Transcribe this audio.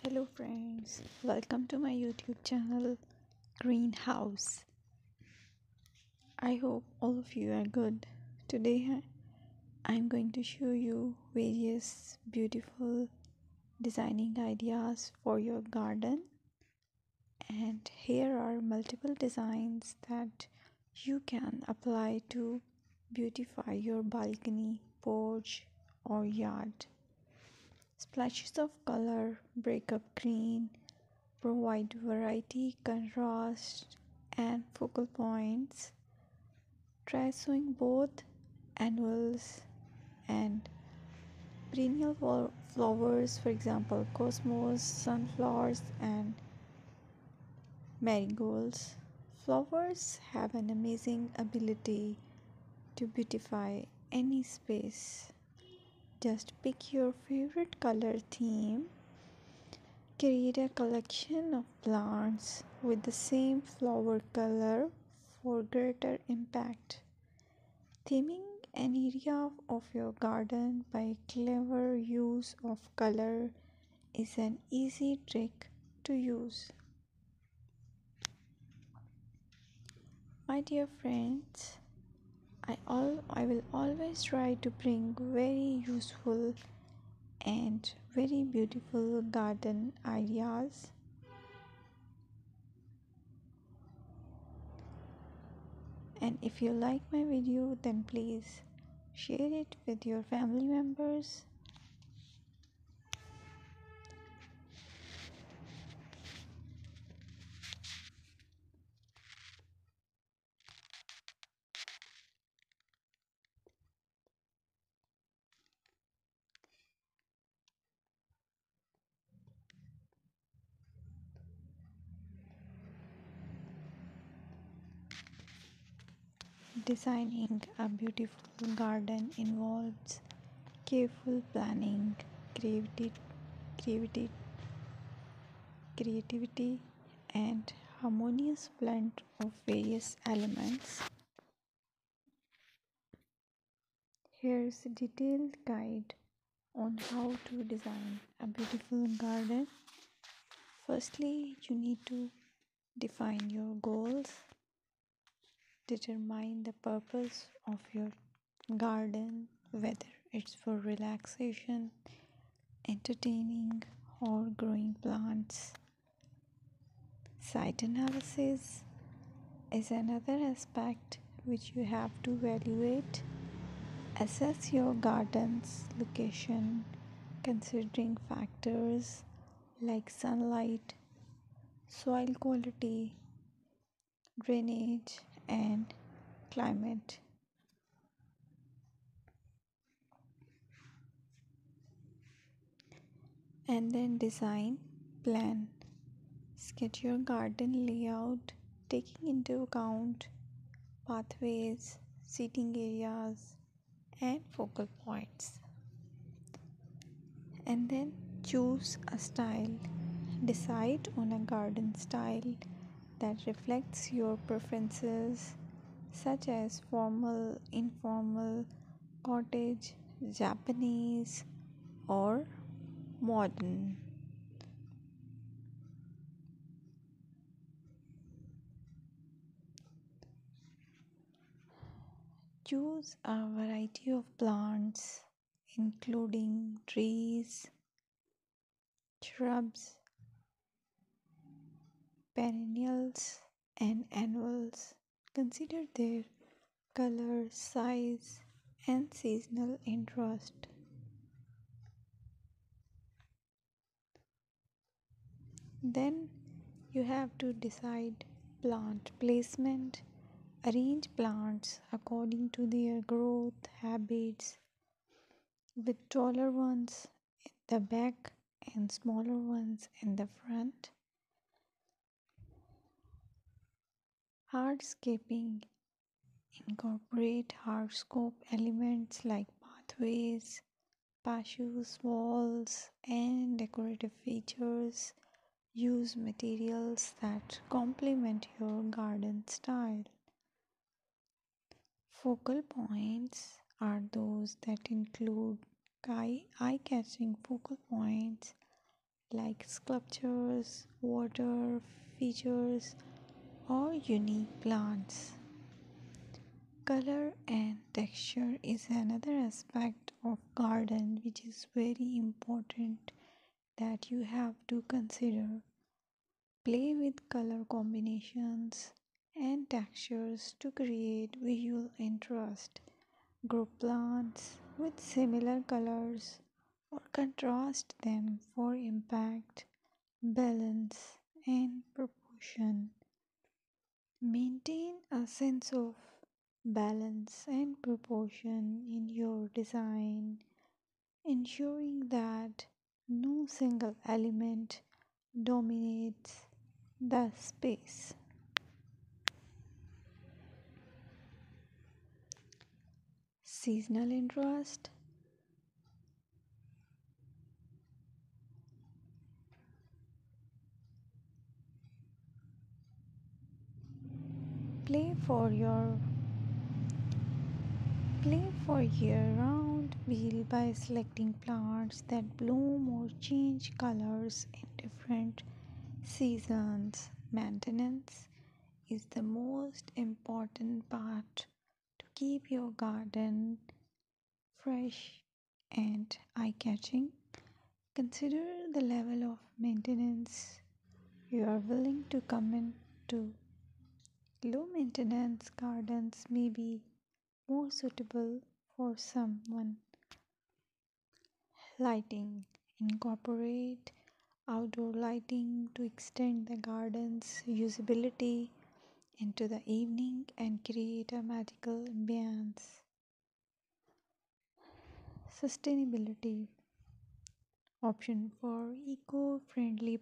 Hello friends, welcome to my YouTube channel Greenhouse. I hope all of you are good. Today I'm going to show you various beautiful designing ideas for your garden, and here are multiple designs that you can apply to beautify your balcony, porch or yard. Splashes of color break up green, provide variety, contrast, and focal points. Try sowing both annuals and perennial flowers, for example, cosmos, sunflowers, and marigolds. Flowers have an amazing ability to beautify any space. Just pick your favorite color theme. Create a collection of plants with the same flower color for greater impact. Theming an area of your garden by clever use of color is an easy trick to use. My dear friends, I will always try to bring very useful and very beautiful garden ideas. And if you like my video, then please share it with your family members. Designing a beautiful garden involves careful planning, creativity, creativity, creativity, and harmonious blend of various elements. Here's a detailed guide on how to design a beautiful garden. Firstly, you need to define your goals. Determine the purpose of your garden, whether it's for relaxation, entertaining, or growing plants. Site analysis is another aspect which you have to evaluate. Assess your garden's location considering factors like sunlight, soil quality, drainage, and climate. And then design plan. Sketch your garden layout taking into account pathways, seating areas, and focal points. And then choose a style. Decide on a garden style that reflects your preferences, such as formal, informal, cottage, Japanese, or modern. Choose a variety of plants, including trees, shrubs, perennials, and annuals. Consider their color, size, and seasonal interest. Then you have to decide plant placement. Arrange plants according to their growth habits, with taller ones in the back and smaller ones in the front. Hardscaping. Incorporate hardscape elements like pathways, patios, walls, and decorative features. Use materials that complement your garden style. Focal points are those that include eye-catching focal points like sculptures, water features, or unique plants. Color and texture is another aspect of garden which is very important that you have to consider. Play with color combinations and textures to create visual interest. Group plants with similar colors or contrast them for impact, balance, and proportion. Maintain a sense of balance and proportion in your design, ensuring that no single element dominates the space. Seasonal interest. Play for your Play for year-round wheel by selecting plants that bloom or change colors in different seasons. Maintenance is the most important part to keep your garden fresh and eye-catching. Consider the level of maintenance you are willing to commit to. Low maintenance gardens may be more suitable for someone. Lighting. Incorporate outdoor lighting to extend the garden's usability into the evening and create a magical ambience. Sustainability option for eco-friendly